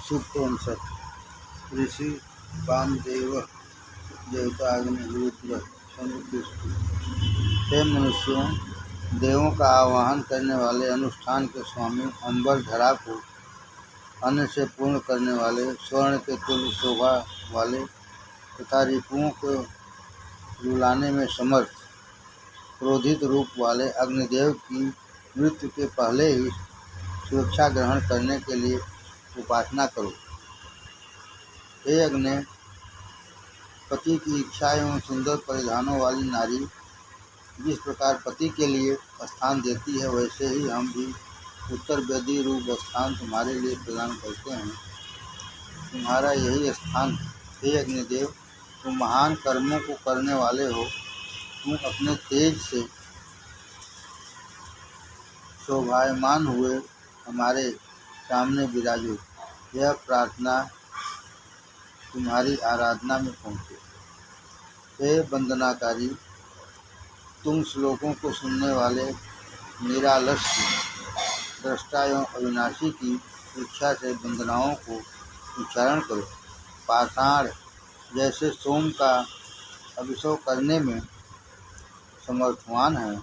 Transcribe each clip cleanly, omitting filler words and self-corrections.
सुप्तवंशक ऋषि वामदेव देवता अग्निरुद्र समुद्र। हे मनुष्यों, देवों का आवाहन करने वाले, अनुष्ठान के स्वामी, अंबर धरा को अन्न से पूर्ण करने वाले, स्वर्ण के तुल्य शोभा वाले तथा रिपुओं को रुलाने में समर्थ, क्रोधित रूप वाले अग्निदेव की मृत्यु के पहले ही सुरक्षा ग्रहण करने के लिए उपासना करो। हे अग्नि, पति की इच्छा एवं सुंदर परिधानों वाली नारी जिस प्रकार पति के लिए स्थान देती है, वैसे ही हम भी उत्तर वेदी रूप स्थान तुम्हारे लिए प्रदान करते हैं। तुम्हारा यही स्थान, हे अग्निदेव, तुम महान कर्मों को करने वाले हो। तुम अपने तेज से शोभायमान हुए हमारे सामने विराजो। यह प्रार्थना तुम्हारी आराधना में पहुँचे। हे वंदनाकारी, तुम श्लोकों को सुनने वाले निरालस्य दृष्टा एवं अविनाशी की इच्छा से वंदनाओं को उच्चारण करो। पाषाण जैसे सोम का अभिषेक करने में समर्थवान है,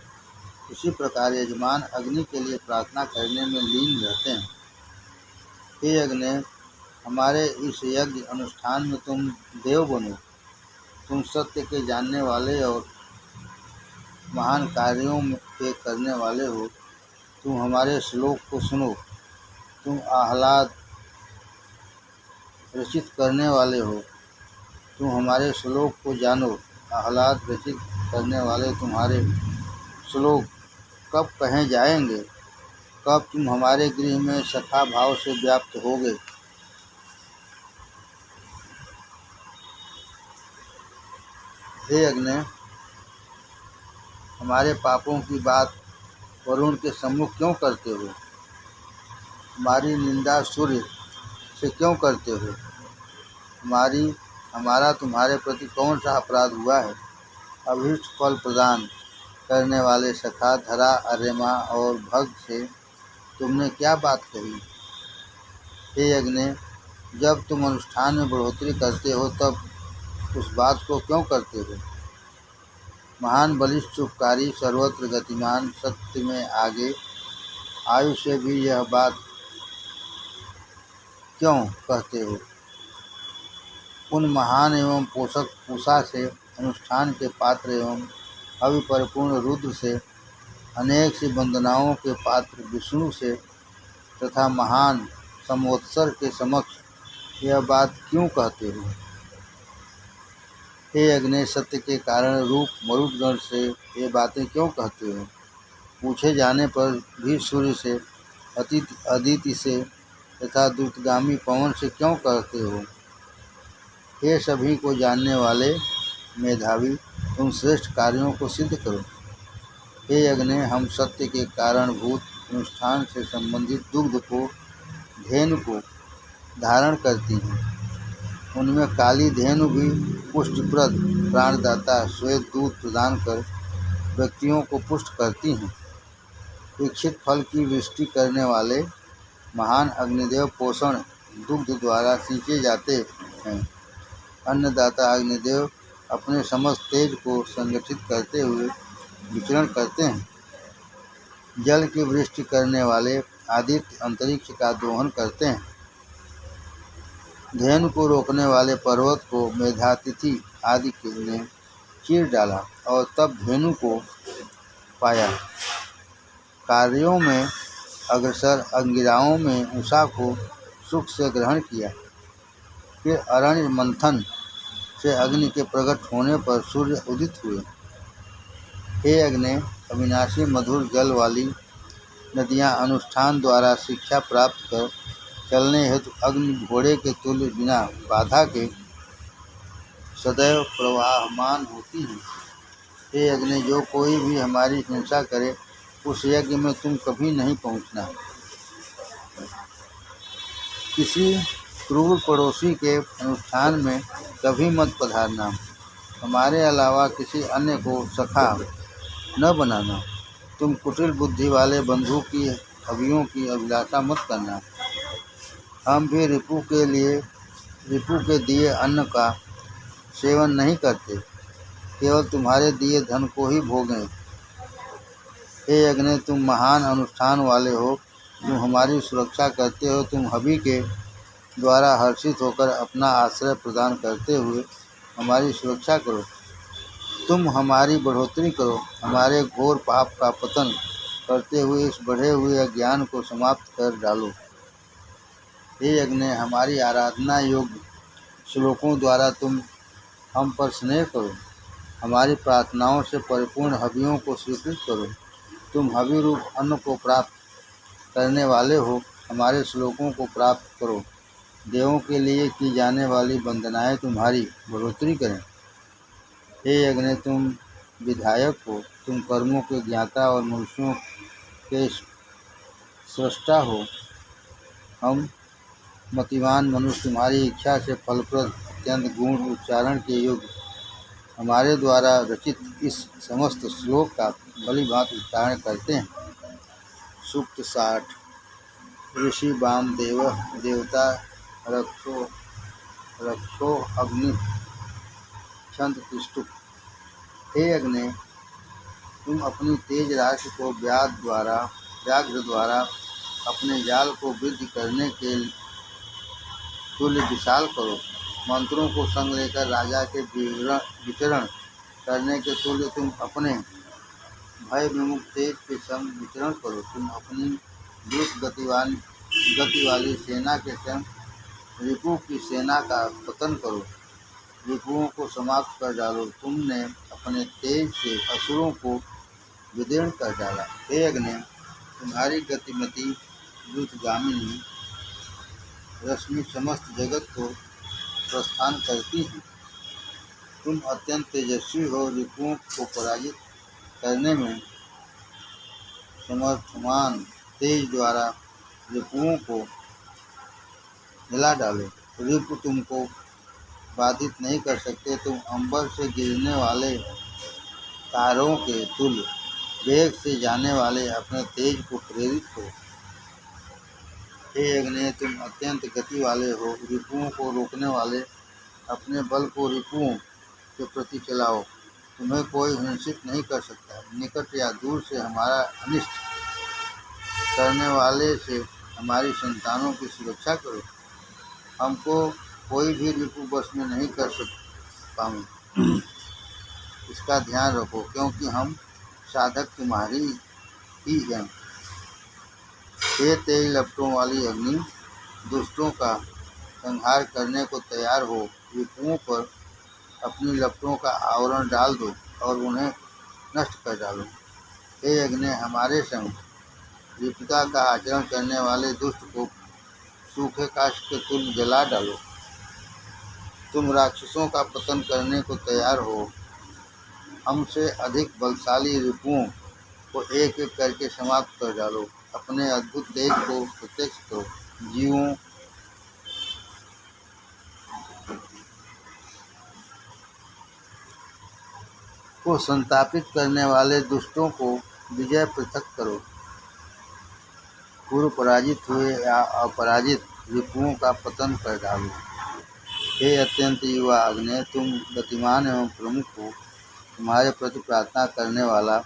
उसी प्रकार यजमान अग्नि के लिए प्रार्थना करने में लीन रहते हैं। हे अग्नि, हमारे इस यज्ञ अनुष्ठान में तुम देव बनो। तुम सत्य के जानने वाले और महान कार्यों के करने वाले हो। तुम हमारे श्लोक को सुनो। तुम आह्लाद रचित करने वाले हो। तुम हमारे श्लोक को जानो। आह्लाद रचित करने वाले तुम्हारे श्लोक कब कहे जाएंगे? कब तुम हमारे गृह में सखा भाव से व्याप्त होगे? हे अग्नि, हमारे पापों की बात वरुण के सम्मुख क्यों करते हो? हमारी निंदा सूर्य से क्यों करते हो? हमारा तुम्हारे प्रति कौन सा अपराध हुआ है? अभीष्ट फल प्रदान करने वाले सखा धरा, अर्यमा और भग से तुमने क्या बात कही? हे अग्नि, जब तुम अनुष्ठान में बढ़ोतरी करते हो तब उस बात को क्यों करते हो? महान बलिष्ठ शुभकारी, सर्वत्र गतिमान, सत्य में आगे, आयु से भी यह बात क्यों कहते हो? उन महान एवं पोषक पूषा से, अनुष्ठान के पात्र एवं अविपरिपूर्ण रुद्र से, अनेक सी वंदनाओं के पात्र विष्णु से तथा महान संवत्सर के समक्ष यह बात क्यों कहते हो? हे अग्नि, सत्य के कारण रूप मरुदगण से ये बातें क्यों कहते हो? पूछे जाने पर भी सूर्य से, अदिति से तथा द्रुतगामी पवन से क्यों कहते हो? हे सभी को जानने वाले मेधावी, तुम श्रेष्ठ कार्यों को सिद्ध करो। हे अग्नि, हम सत्य के कारणभूत अनुष्ठान से संबंधित दुग्ध को, धेनु को धारण करती हैं। उनमें काली धेनु भी पुष्टिप्रद, प्राणदाता, श्वेत दूध प्रदान कर व्यक्तियों को पुष्ट करती हैं। इच्छित फल की वृष्टि करने वाले महान अग्निदेव पोषण दुग्ध द्वारा सींचे जाते हैं। अन्नदाता अग्निदेव अपने समस्त तेज को संगठित करते हुए विचरण करते हैं। जल की वृष्टि करने वाले आदित्य अंतरिक्ष का दोहन करते हैं। धेनु को रोकने वाले पर्वत को मेधातिथि आदि ने चीर डाला और तब धेनु को पाया। कार्यों में अग्रसर अंगिराओं में उषा को सुख से ग्रहण किया। फिर अरण्य मंथन से अग्नि के प्रकट होने पर सूर्य उदित हुए। हे अग्नि, अविनाशी मधुर जल वाली नदियाँ अनुष्ठान द्वारा शिक्षा प्राप्त कर चलने हेतु अग्नि घोड़े के तुल्य बिना बाधा के सदैव प्रवाहमान होती हैं। हे अग्नि, जो कोई भी हमारी हिंसा करे उस यज्ञ में तुम कभी नहीं पहुँचना। किसी क्रूर पड़ोसी के अनुष्ठान में कभी मत पधारना। हमारे अलावा किसी अन्य को सखा न बनाना। तुम कुटिल बुद्धि वाले बंधु की हवियों की अभिलाषा मत करना। हम भी रिपु के दिए अन्न का सेवन नहीं करते, केवल तुम्हारे दिए धन को ही भोगें। हे अग्नि, तुम महान अनुष्ठान वाले हो, तुम हमारी सुरक्षा करते हो। तुम हवि के द्वारा हर्षित होकर अपना आश्रय प्रदान करते हुए हमारी सुरक्षा करो। तुम हमारी बढ़ोतरी करो, हमारे घोर पाप का पतन करते हुए इस बढ़े हुए अज्ञान को समाप्त कर डालो। हे अग्नि, हमारी आराधना योग्य श्लोकों द्वारा तुम हम पर स्नेह करो, हमारी प्रार्थनाओं से परिपूर्ण हवियों को स्वीकृत करो। तुम हवि रूप अन्न को प्राप्त करने वाले हो, हमारे श्लोकों को प्राप्त करो। देवों के लिए की जाने वाली वंदनाएं तुम्हारी बढ़ोतरी करें। हे अग्नि, तुम विधायक हो, तुम कर्मों के ज्ञाता और मनुष्यों के स्रष्टा हो। हम मतिवान मनुष्य तुम्हारी इच्छा से फलप्रद अत्यंत गुण उच्चारण के योग्य हमारे द्वारा रचित इस समस्त श्लोक का भलीभांति उच्चारण करते हैं। सूक्त 60। ऋषि वामदेव देवता रक्षो अग्नि छंद तिष्ठुप। हे अग्नि, तुम अपनी तेज राशि को व्याघ्र द्वारा अपने जाल को वृद्धि करने के तुल्य विशाल करो। मंत्रों को संग लेकर राजा के विचरण करने के तुल्य तुम अपने भय विमुख तेज के संग विचरण करो। तुम अपनी द्रुत गति वाली सेना के संग रिपु की सेना का पतन करो, रिपुओं को समाप्त कर डालो। तुमने अपने तेज से असुरों को विदीर्ण कर डाला। हे अग्नि, तुम्हारी गतिमती द्रुतगामिनी रश्मि समस्त जगत को प्रस्थान करती है। तुम अत्यंत तेजस्वी हो, रिपुओं को पराजित करने में समर्थमान तेज द्वारा रिपुओं को हिला डालो। रिपु तुमको बाधित नहीं कर सकते। तुम अंबर से गिरने वाले तारों के तुल्य वेग से जाने वाले अपने तेज को प्रेरित करो। हे अग्नि, तुम अत्यंत गति वाले हो, रिपुओं को रोकने वाले अपने बल को रिपुओं के प्रति चलाओ। तुम्हें कोई हिंसित नहीं कर सकता। निकट या दूर से हमारा अनिष्ट करने वाले से हमारी संतानों की सुरक्षा करो। हमको कोई भी रिपु वश में नहीं कर पाऊँ, इसका ध्यान रखो, क्योंकि हम साधक तुम्हारी ही हैं। हे तेज लपटों वाली अग्नि, दुष्टों का संहार करने को तैयार हो। रिपुओं पर अपनी लपटों का आवरण डाल दो और उन्हें नष्ट कर डालो। हे अग्नि, हमारे संग रिपुता का आचरण करने वाले दुष्ट को सूखे काष्ठ के तुल्य जला डालो। तुम राक्षसों का पतन करने को तैयार हो। हमसे अधिक बलशाली रिपुओं को एक एक करके समाप्त कर डालो। अपने अद्भुत तेज को प्रत्यक्ष करो। जीवों को संतापित करने वाले दुष्टों को विजय पृथक करो। पूर्व पराजित हुए या अपराजित रिपुओं का पतन कर डालो। हे अत्यंत युवा अग्नि, तुम गतिमान एवं प्रमुख हो। तुम्हारे प्रति प्रार्थना करने वाला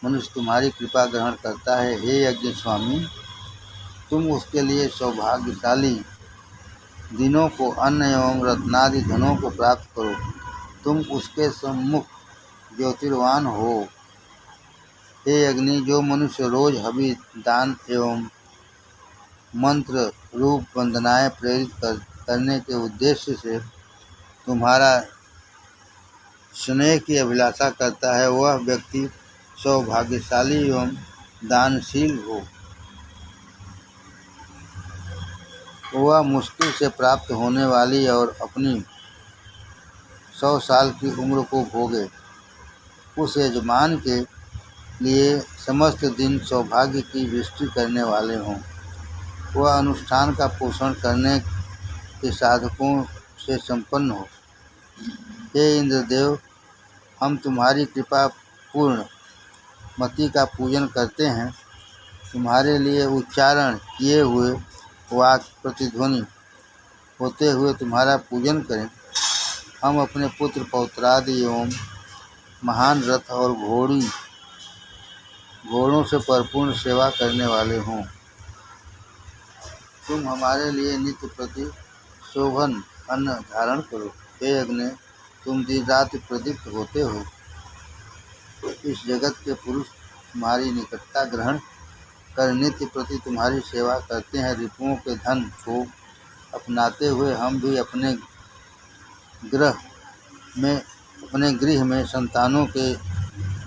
मनुष्य तुम्हारी कृपा ग्रहण करता है। हे यज्ञ स्वामी, तुम उसके लिए सौभाग्यशाली दिनों को अन्न एवं रत्नादि धनों को प्राप्त करो। तुम उसके सम्मुख ज्योतिर्वान हो। हे अग्नि, जो मनुष्य रोज हवि दान एवं मंत्र रूप वंदनाएं प्रेरित करने के उद्देश्य से तुम्हारा स्नेह की अभिलाषा करता है, वह व्यक्ति सौभाग्यशाली एवं दानशील हो। वह मुश्किल से प्राप्त होने वाली और अपनी 100 साल की उम्र को भोगे। उस यजमान के लिए समस्त दिन सौभाग्य की वृष्टि करने वाले हों। वह अनुष्ठान का पोषण करने के साधकों से संपन्न हो। हे इंद्रदेव, हम तुम्हारी कृपा पूर्ण मति का पूजन करते हैं। तुम्हारे लिए उच्चारण किए हुए वाक प्रतिध्वनि होते हुए तुम्हारा पूजन करें। हम अपने पुत्र पौत्रादि एवं महान रथ और घोड़ों से परिपूर्ण सेवा करने वाले हों। तुम हमारे लिए नित्य प्रति शोभन अन्न धारण करो। हे अग्नि, तुम दिन रात प्रदीप्त होते हो। इस जगत के पुरुष तुम्हारी निकटता ग्रहण कर नित्य प्रति तुम्हारी सेवा करते हैं। रिपुओं के धन को अपनाते हुए हम भी अपने गृह में संतानों के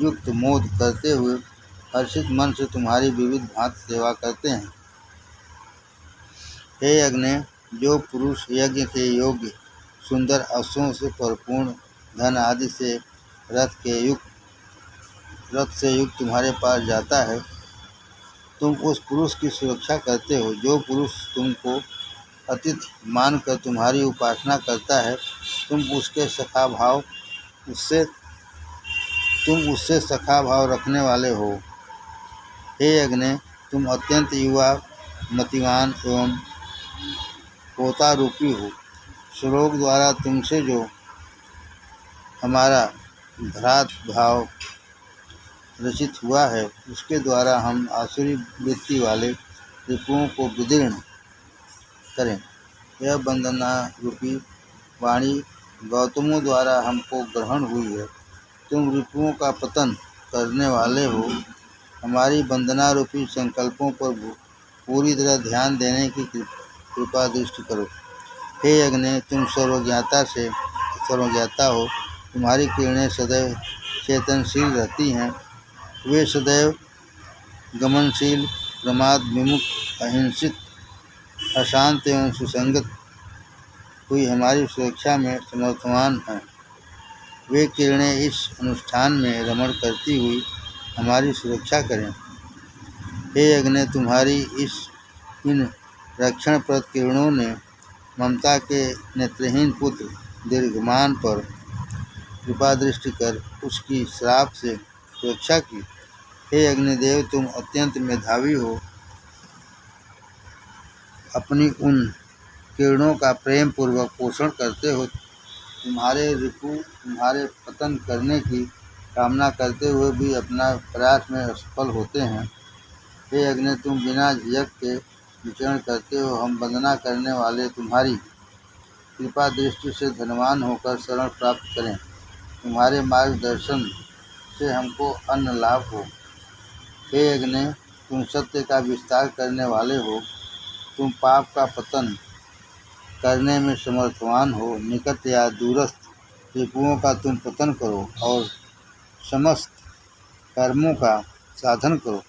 युक्त मोद करते हुए हर्षित मन से तुम्हारी विविध भांति सेवा करते हैं। हे अग्नि, जो पुरुष यज्ञ के योग्य सुंदर अश्वों से परिपूर्ण धन आदि से रथ से युक्त तुम्हारे पास जाता है, तुम उस पुरुष की सुरक्षा करते हो। जो पुरुष तुमको अतिथि मानकर तुम्हारी उपासना करता है, तुम उससे सखा भाव रखने वाले हो। हे अग्नि, तुम अत्यंत युवा, मतिवान एवं पोता रूपी हो। श्लोक द्वारा तुमसे जो हमारा भ्रात भाव रचित हुआ है, उसके द्वारा हम आसुरी वृत्ति वाले रिपुओं को विदीर्ण करें। यह वंदना रूपी वाणी गौतमों द्वारा हमको ग्रहण हुई है। तुम रिपुओं का पतन करने वाले हो। हमारी वंदना रूपी संकल्पों पर पूरी तरह ध्यान देने की कृपा दृष्टि करो। हे अग्नि, तुम सर्वज्ञाता हो। तुम्हारी किरणें सदैव चेतनशील रहती हैं। वे सदैव गमनशील, प्रमाद विमुख, अहिंसित, अशांत एवं सुसंगत हुई हमारी सुरक्षा में समर्थवान हैं। वे किरणें इस अनुष्ठान में रमण करती हुई हमारी सुरक्षा करें। हे अग्नि, तुम्हारी इन रक्षणप्रद किरणों ने ममता के नेत्रहीन पुत्र दीर्घमान पर कृपा दृष्टि कर उसकी श्राप से सुरक्षा की। हे अग्निदेव, तुम अत्यंत मेधावी हो। अपनी उन किरणों का प्रेम पूर्वक पोषण करते हो। तुम्हारे रिपु तुम्हारे पतन करने की कामना करते हुए भी अपना प्रयास में असफल होते हैं। हे अग्नि, तुम बिना झिझक के विचरण करते हो। हम वंदना करने वाले तुम्हारी कृपा दृष्टि से धनवान होकर शरण प्राप्त करें। तुम्हारे मार्गदर्शन से हमको अन्न लाभ हो। हे अग्नि, तुम सत्य का विस्तार करने वाले हो। तुम पाप का पतन करने में समर्थवान हो। निकट या दूरस्थ रिपुओं का तुम पतन करो और समस्त कर्मों का साधन करो।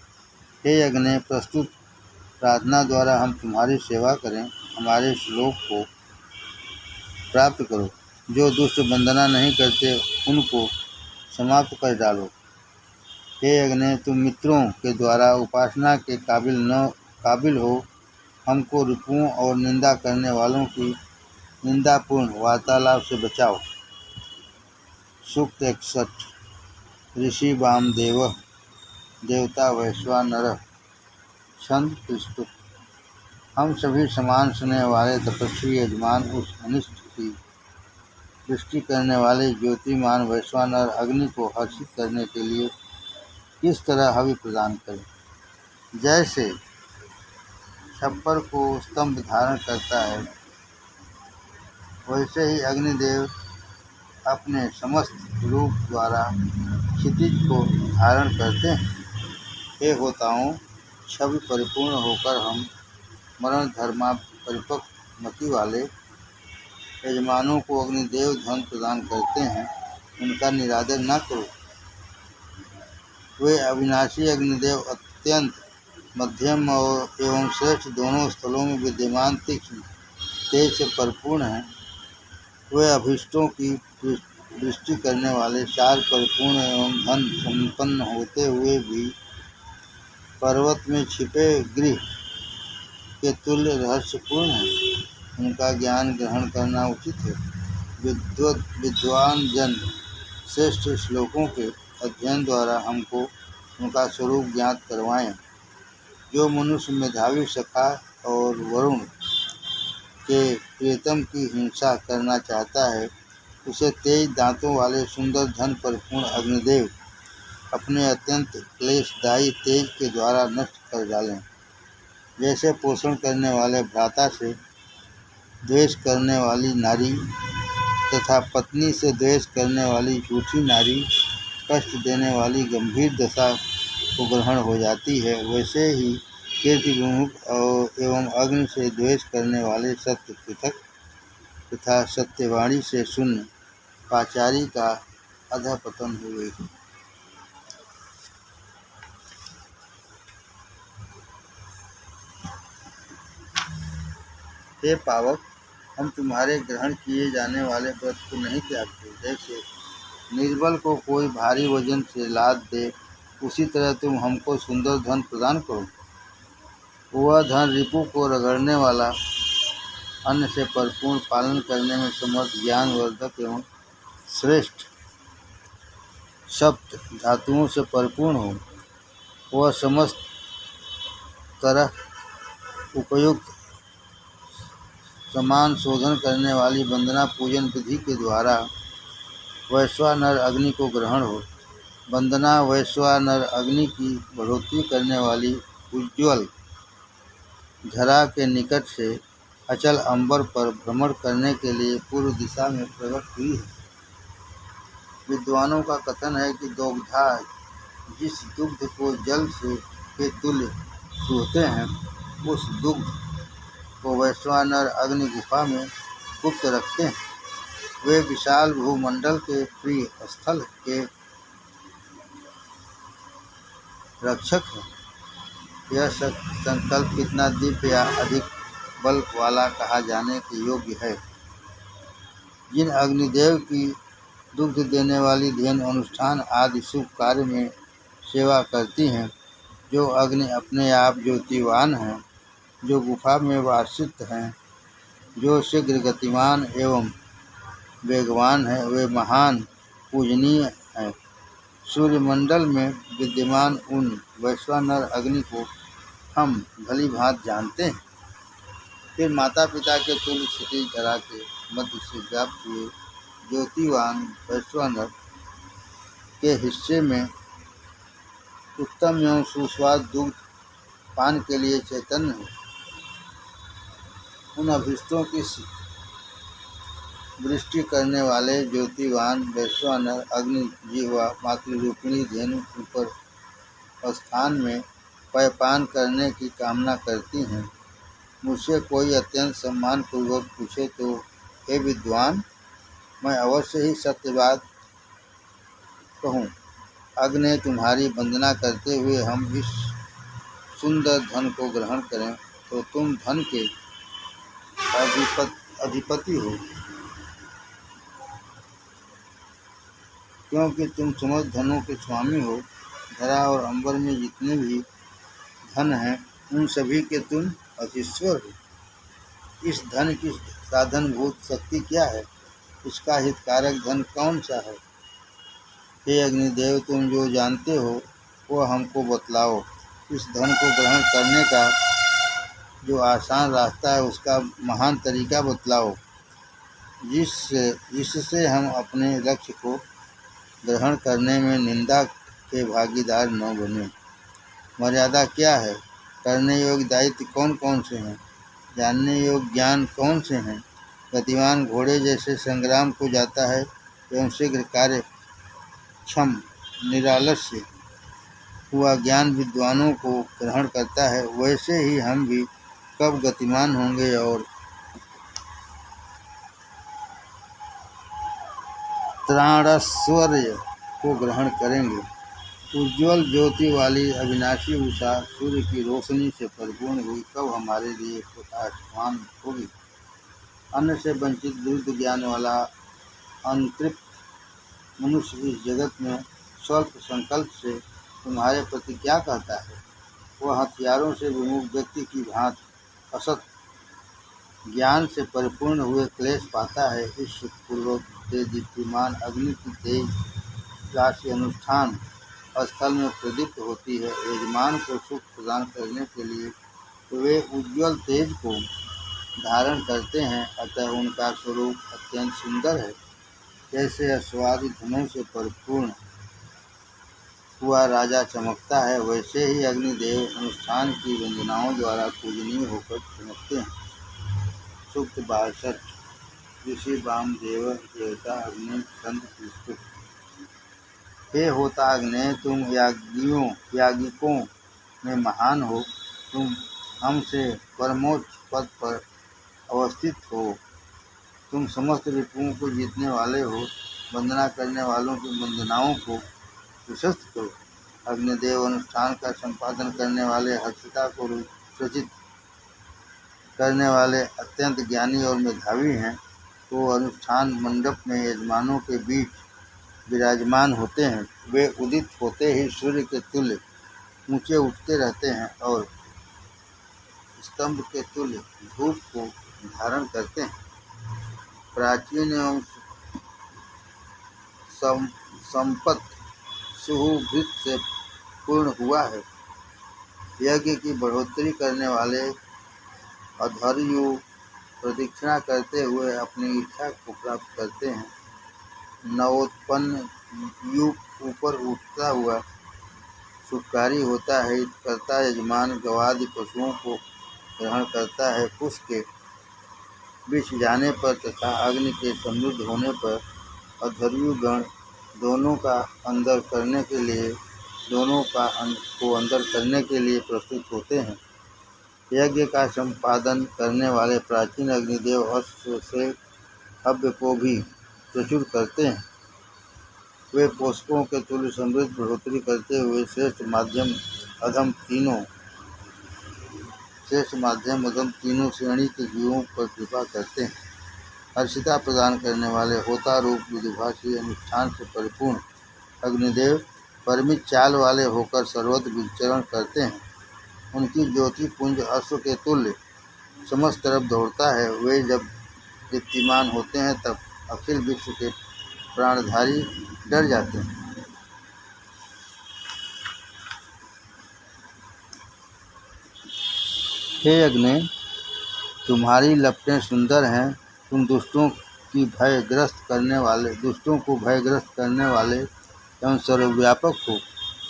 हे अग्नि, प्रस्तुत प्रार्थना द्वारा हम तुम्हारी सेवा करें। हमारे श्लोक को प्राप्त करो। जो दुष्ट वंदना नहीं करते, उनको समाप्त कर डालो। हे अग्नि, तुम मित्रों के द्वारा उपासना के काबिल हो। हमको रिपुओं और निंदा करने वालों की निंदापूर्ण वार्तालाप से बचाओ। सूक्त 61। ऋषि वामदेव, देवता वैश्वानर, छंद कृष्ण। हम सभी समान सुनने वाले तपस्वी यजमान उस अनिष्ट की सृष्टि करने वाले ज्योतिमान वैश्वानर अग्नि को हर्षित करने के लिए किस तरह हवि प्रदान करें। जैसे छप्पर को स्तंभ धारण करता है, वैसे ही अग्निदेव अपने समस्त रूप द्वारा क्षितिज को धारण करते हैं। हे होताओं, छवि परिपूर्ण होकर हम मरण धर्मा परिपक्व मति वाले यजमानों को अग्निदेव धन प्रदान करते हैं। उनका निरादर न करो। वे अविनाशी अग्निदेव अत्यंत मध्यम एवं श्रेष्ठ दोनों स्थलों में विद्यमान तीक्ष्ण तेज से परिपूर्ण हैं। वे अभीष्टों की दृष्टि करने वाले चार परिपूर्ण एवं धन संपन्न होते हुए भी पर्वत में छिपे गृह के तुल्य रहस्यपूर्ण हैं। उनका ज्ञान ग्रहण करना उचित है। विद्वान जन श्रेष्ठ श्लोकों के अध्ययन द्वारा हमको उनका स्वरूप ज्ञात करवाएं। जो मनुष्य मेधावी सखा और वरुण के प्रियतम की हिंसा करना चाहता है, उसे तेज दांतों वाले सुंदर धन पर पूर्ण अग्निदेव अपने अत्यंत क्लेशदायी तेज के द्वारा नष्ट कर डालें। जैसे पोषण करने वाले भ्राता से द्वेष करने वाली नारी तथा पत्नी से द्वेष करने वाली झूठी नारी कष्ट देने वाली गंभीर दशा को ग्रहण हो जाती है, वैसे ही कीर्ति विमुख एवं अग्नि से द्वेष करने वाले सत्य पृथक तथा सत्यवाणी से शून्य पाचारी का अधःपतन हुए। हे पावक, हम तुम्हारे ग्रहण किए जाने वाले व्रत को नहीं त्यागते। जैसे निर्बल को कोई भारी वजन से लाद दे, उसी तरह तुम हमको सुंदर धन प्रदान करो। वह धन रिपु को रगड़ने वाला, अन्न से परिपूर्ण, पालन करने में समर्थ, ज्ञानवर्धक एवं श्रेष्ठ, सप्त धातुओं से परिपूर्ण हो। वह समस्त तरह उपयुक्त समान शोधन करने वाली वंदना पूजन विधि के द्वारा वैश्वानर अग्नि को ग्रहण हो। वंदना वैश्वानर अग्नि की बढ़ोतरी करने वाली उज्ज्वल धरा के निकट से अचल अंबर पर भ्रमण करने के लिए पूर्व दिशा में प्रकट हुई है। विद्वानों का कथन है कि दोग्धा जिस दुग्ध को जल से के तुल्य सूहते हैं, उस दुग्ध को वैश्वानर अग्नि गुफा में गुप्त रखते हैं। वे विशाल भूमंडल के प्रिय स्थल के रक्षक हैं। यह संकल्प कितना दिव्य या अधिक बल वाला कहा जाने के योग्य है। जिन अग्निदेव की दुग्ध देने वाली धेनु अनुष्ठान आदि शुभ कार्य में सेवा करती हैं, जो अग्नि अपने आप ज्योतिवान हैं, जो गुफा में वासित हैं, जो शीघ्र गतिमान एवं वेगवान है, वे महान पूजनीय हैं। सूर्यमंडल में विद्यमान उन वैश्वानर अग्नि को हम भली भांति जानते हैं। फिर माता पिता के तुल्य क्षितिज धरा के मध्य से व्याप्त हुए ज्योतिवान वैश्वानर के हिस्से में उत्तम एवं सुस्वाद दुग्ध पान के लिए चैतन्य है। उन अभिष्टों की वृष्टि करने वाले ज्योतिवान वैश्वानर अग्नि जिह्वा मातृरूपिणी धेनु ऊपर स्थान में पयपान करने की कामना करती हैं। मुझसे कोई अत्यंत सम्मानपूर्वक पूछे तो हे विद्वान, मैं अवश्य ही सत्य बात कहूँ। अग्नि तुम्हारी वंदना करते हुए हम इस सुंदर धन को ग्रहण करें तो तुम धन के अधिपति हो, क्योंकि तुम समस्त धनों के स्वामी हो। धरा और अंबर में जितने भी धन हैं, उन सभी के तुम अधीश्वर हो। इस धन की साधनभूत शक्ति क्या है? इसका हितकारक धन कौन सा है? हे अग्निदेव, तुम जो जानते हो वह हमको बतलाओ। इस धन को ग्रहण करने का जो आसान रास्ता है, उसका महान तरीका बतलाओ, जिससे हम अपने लक्ष्य को ग्रहण करने में निंदा के भागीदार न बने। मर्यादा क्या है? करने योग्य दायित्व कौन कौन से हैं? जानने योग्य ज्ञान कौन से हैं? गतिमान घोड़े जैसे संग्राम को जाता है एवं शीघ्र कार्य क्षम निरालस्य हुआ ज्ञान विद्वानों को ग्रहण करता है, वैसे ही हम भी कब गतिमान होंगे और त्राणस्वर्य को ग्रहण करेंगे। उज्ज्वल ज्योति वाली अविनाशी उषा सूर्य की रोशनी से परिपूर्ण हुई कब हमारे लिए प्रकाशमान होगी। अन्न से वंचित विरुद्ध ज्ञान वाला अनतृप्त मनुष्य इस जगत में स्वल्प संकल्प से तुम्हारे प्रति क्या कहता है? वह हथियारों से विमुख व्यक्ति की भांति असत ज्ञान से परिपूर्ण हुए क्लेश पाता है। इस सुखपूर्वक दीप्तिमान अग्नि की तेज राशि अनुष्ठान स्थल में प्रदीप्त होती है। यजमान को सुख प्रदान करने के लिए वे उज्ज्वल तेज को धारण करते हैं, अतः उनका स्वरूप अत्यंत सुंदर है। जैसे आस्वाद धनों से परिपूर्ण हुआ राजा चमकता है, वैसे ही अग्निदेव अनुष्ठान की वंदनाओं द्वारा पूजनीय होकर चमकते हैं। सूक्त 62। ऋषि वामदेव देवता अग्नि छंद प्रस्तुत। हे होता अग्नि, तुम याज्ञिकों में महान हो। तुम हमसे परमोच्च पद पर अवस्थित हो। तुम समस्त रिपुओं को जीतने वाले हो। वंदना करने वालों की वंदनाओं को प्रशस्त करो। अग्निदेव अनुष्ठान का संपादन करने वाले, हर्षिता को सूचित करने वाले अत्यंत ज्ञानी और मेधावी हैं। वो अनुष्ठान मंडप में यजमानों के बीच विराजमान होते हैं। वे उदित होते ही सूर्य के तुल्य ऊंचे उठते रहते हैं और स्तंभ के तुल्य धूप को धारण करते हैं। प्राचीन एवं संपत सुहृद से पूर्ण हुआ है। यज्ञ की बढ़ोतरी करने वाले अधर्यु प्रदक्षिणा करते हुए अपनी इच्छा को प्राप्त करते हैं। नवोत्पन्न युग ऊपर उठता हुआ सुखकारी होता है। करता यजमान गवादि पशुओं को ग्रहण करता है। कुश के विष जाने पर तथा अग्नि के समृद्ध होने पर अधर्यु गण दोनों को अंदर करने के लिए प्रस्तुत होते हैं। यज्ञ का संपादन करने वाले प्राचीन अग्निदेव अश्व से हव्य को भी प्रचुर करते हैं। वे पोषकों के तुल्य समृद्ध बढ़ोतरी करते हुए श्रेष्ठ मध्यम अधम तीनों श्रेणी के जीवों पर कृपा करते हैं। हर्षिता प्रदान करने वाले होता रूप विदुभाषी अनुष्ठान से परिपूर्ण अग्निदेव परिमित चाल वाले होकर सर्वत्र विचरण करते हैं। उनकी ज्योति पुंज अश्व के तुल्य समस्त तरफ दौड़ता है। वे जब दीप्तिमान होते हैं तब अखिल विश्व के प्राणधारी डर जाते हैं। हे अग्नि, तुम्हारी लपटें सुंदर हैं। तुम दुष्टों को भयग्रस्त करने वाले एवं सर्वव्यापक हो।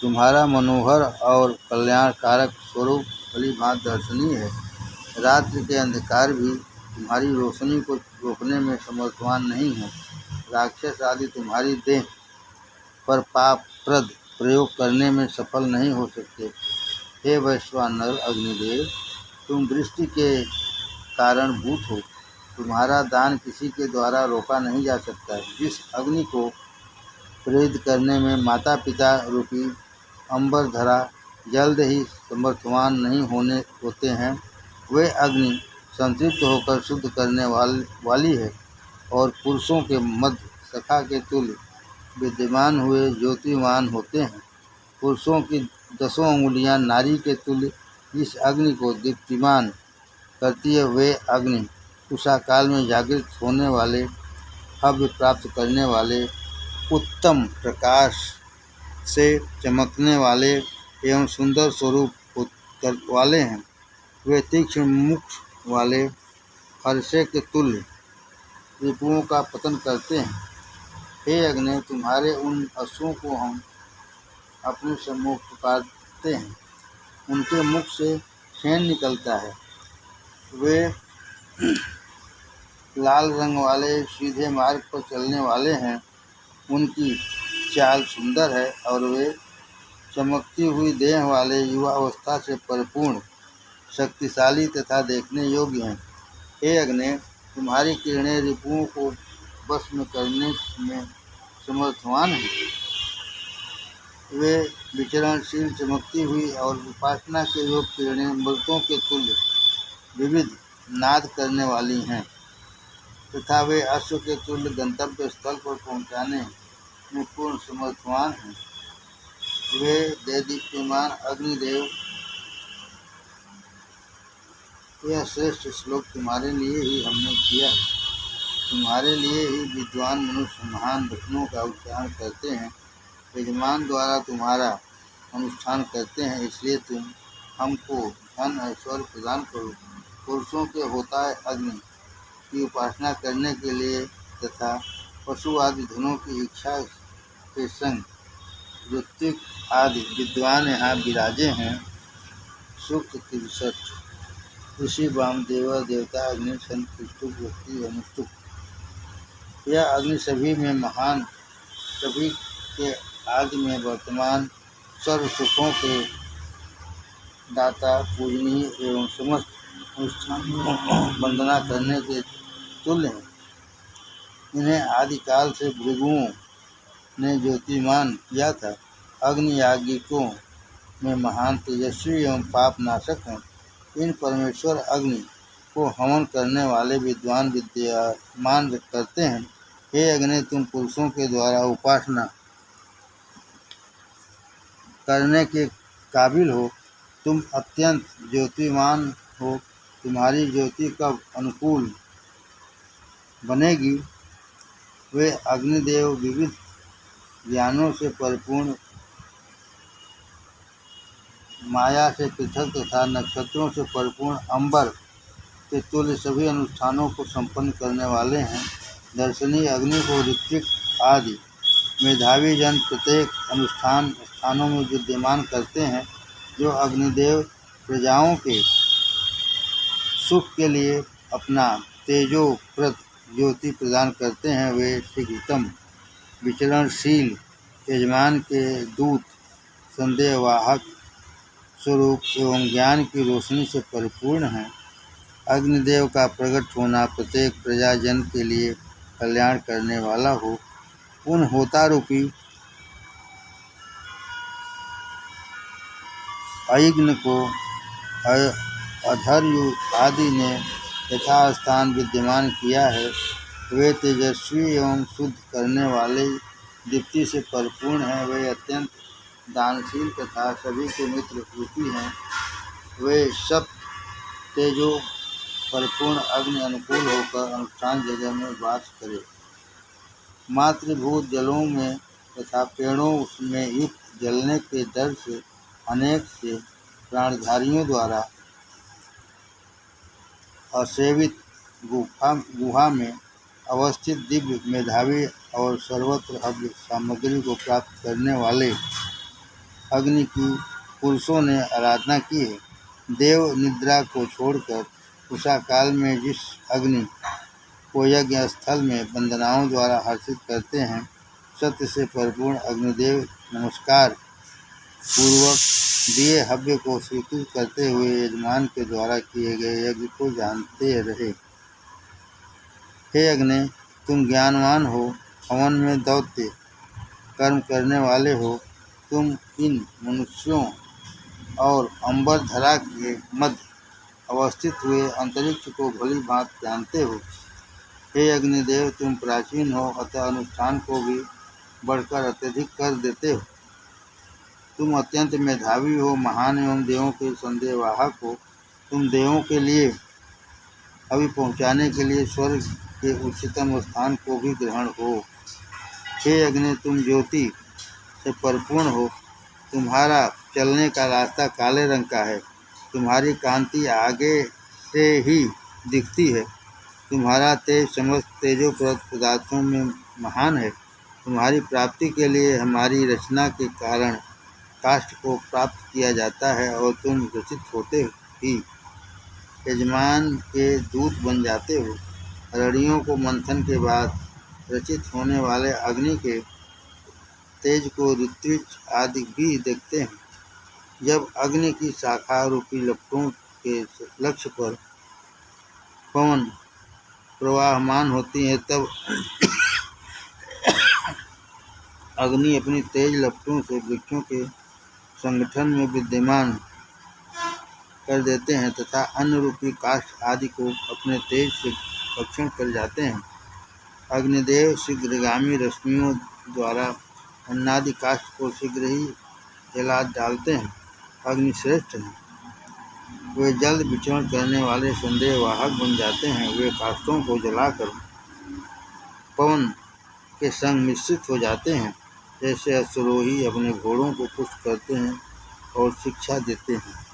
तुम्हारा मनोहर और कल्याणकारक स्वरूप भलीभांति दर्शनीय है। रात्रि के अंधकार भी तुम्हारी रोशनी को रोकने में समर्थवान नहीं है। राक्षस आदि तुम्हारी देह पर पापप्रद प्रयोग करने में सफल नहीं हो सकते। हे वैश्वानर अग्निदेव, तुम वृष्टि के कारणभूत हो। तुम्हारा दान किसी के द्वारा रोका नहीं जा सकता। जिस अग्नि को प्रेरित करने में माता पिता रूपी अंबरधरा जल्द ही समर्थवान नहीं होते हैं, वे अग्नि संतृप्त होकर शुद्ध करने वाली है और पुरुषों के मध्य सखा के तुल्य विद्यमान हुए ज्योतिवान होते हैं। पुरुषों की 10 अंगुलियां नारी के तुल्य इस अग्नि को दीप्तिमान करती है। वे अग्नि उषा काल में जागृत होने वाले, हव्य प्राप्त करने वाले, उत्तम प्रकाश से चमकने वाले एवं सुंदर स्वरूप वाले हैं। वे तीक्ष्ण मुख वाले फरसे के तुल्य रिपुओं का पतन करते हैं। हे अग्नि, तुम्हारे उन अश्वों को हम अपने सम्मुख पुकारते हैं। उनके मुख से फेन निकलता है। वे लाल रंग वाले सीधे मार्ग पर चलने वाले हैं। उनकी चाल सुंदर है और वे चमकती हुई देह वाले युवावस्था से परिपूर्ण, शक्तिशाली तथा देखने योग्य हैं। हे अग्नि, तुम्हारी किरणें रिपुओं को वश में करने में समर्थवान हैं। वे विचरणशील, चमकती हुई और उपासना के योग किरणें अमृतों के तुल्य विविध नाद करने वाली हैं तथा वे अश्व के तुल्य गंतव्य स्थल पर पहुँचाने में पूर्ण समर्थवान हैं। वे देदीप्यमान अग्निदेव, यह श्रेष्ठ श्लोक तुम्हारे लिए ही हमने किया है। तुम्हारे लिए ही विद्वान मनुष्य महान वचनों का उच्चारण करते हैं। यजमान द्वारा तुम्हारा अनुष्ठान करते हैं, इसलिए तुम हमको धन ऐश्वर्य प्रदान करो। पुरुषों के होता है अग्नि की उपासना करने के लिए तथा पशु आदि धनों की इच्छा के संग ऋत्विक आदि विद्वान यहाँ विराजे हैं। सूक्त 63। ऋषि वामदेव देवता अग्नि संत पुष्टुप व्यक्ति अनुष्टुप। यह अग्नि सभी में महान, सभी के आदि में वर्तमान, सर्व सुखों के दाता, पूजनीय एवं समस्त अनुष्ठानों वंदना करने के तुल्य है। इन्हें आदिकाल से भृगुओं ने ज्योतिमान किया था। अग्नि याज्ञिकों में महान, तेजस्वी एवं पाप नाशक हैं। इन परमेश्वर अग्नि को हवन करने वाले विद्वान विद्यमान करते हैं। हे अग्नि, तुम पुरुषों के द्वारा उपासना करने के काबिल हो। तुम अत्यंत ज्योतिमान हो। तुम्हारी ज्योति कब अनुकूल बनेगी? वे अग्निदेव विविध ज्ञानों से परिपूर्ण, माया से पृथक तथा नक्षत्रों से परिपूर्ण अंबर के तुल्य सभी अनुष्ठानों को संपन्न करने वाले हैं। दर्शनीय अग्नि को ऋत्विक आदि मेधावी जन प्रत्येक अनुष्ठान स्थानों में विद्यमान करते हैं। जो अग्निदेव प्रजाओं के सुख के लिए अपना तेजोप्रद ज्योति प्रदान करते हैं, वे शीघ्रतम विचरणशील यजमान के दूत, संदेहवाहक स्वरूप एवं ज्ञान की रोशनी से परिपूर्ण हैं। अग्निदेव का प्रकट होना प्रत्येक प्रजाजन के लिए कल्याण करने वाला हो। उन होता रूपी अयज्ञ को अधर्यु आदि ने यथास्थान विद्यमान किया है। वे तेजस्वी एवं शुद्ध करने वाले दीप्ति से परिपूर्ण हैं। वे अत्यंत दानशील तथा सभी के मित्र रूपी हैं। वे सब तेजो परिपूर्ण अग्नि अनुकूल होकर अनुष्ठान जगह में वास करे। मातृभूत जलों में तथा पेड़ों में युक्त जलने के डर से अनेक से प्राणधारियों द्वारा असेवित गुहा में अवस्थित दिव्य, मेधावी और सर्वत्र हव्य सामग्री को प्राप्त करने वाले अग्नि की पुरुषों ने आराधना की है। देव निद्रा को छोड़कर उषा काल में जिस अग्नि को यज्ञ स्थल में वंदनाओं द्वारा हर्षित करते हैं, सत्य से परिपूर्ण अग्निदेव नमस्कार पूर्वक दिए हव्य को स्वीकृत करते हुए यजमान के द्वारा किए गए यज्ञ को जानते रहे। हे अग्नि, तुम ज्ञानवान हो, हवन में दौत्य कर्म करने वाले हो। तुम इन मनुष्यों और अंबर धरा के मध्य अवस्थित हुए अंतरिक्ष को भली भांति जानते हो। हे अग्निदेव, तुम प्राचीन हो, अतः अनुष्ठान को भी बढ़कर अत्यधिक कर देते हो। तुम अत्यंत मेधावी हो, महान एवं देवों के संदेहवाहक हो। तुम देवों के लिए अभी पहुँचाने के लिए स्वर्ग के उच्चतम स्थान को भी ग्रहण हो। हे अग्नि, तुम ज्योति से परिपूर्ण हो। तुम्हारा चलने का रास्ता काले रंग का है। तुम्हारी कांति आगे से ही दिखती है। तुम्हारा तेज समस्त तेजोप्रद पदार्थों में महान है। तुम्हारी प्राप्ति के लिए हमारी रचना के कारण काष्ठ को प्राप्त किया जाता है और तुम रचित होते ही यजमान के दूत बन जाते हो। रड़ियों को मंथन के बाद रचित होने वाले अग्नि के तेज को ऋत्विज आदि भी देखते हैं। जब अग्नि की शाखा रूपी लपटों के लक्ष्य पर पवन प्रवाहमान होती है, तब अग्नि अपनी तेज लपटों से वृक्षों के संगठन में विद्यमान कर देते हैं तथा अन्न रूपी काष्ठ आदि को अपने तेज से भक्षण कर जाते हैं। अग्निदेव शीघ्रगामी रश्मियों द्वारा अन्नादि काष्ठ को शीघ्र ही जला डालते हैं। अग्नि श्रेष्ठ हैं। वे जल्द विचरण करने वाले संदेहवाहक बन जाते हैं। वे काष्ठों को जलाकर पवन के संग मिश्रित हो जाते हैं, जैसे अश्वरोही अपने घोड़ों को पुष्ट करते हैं और शिक्षा देते हैं।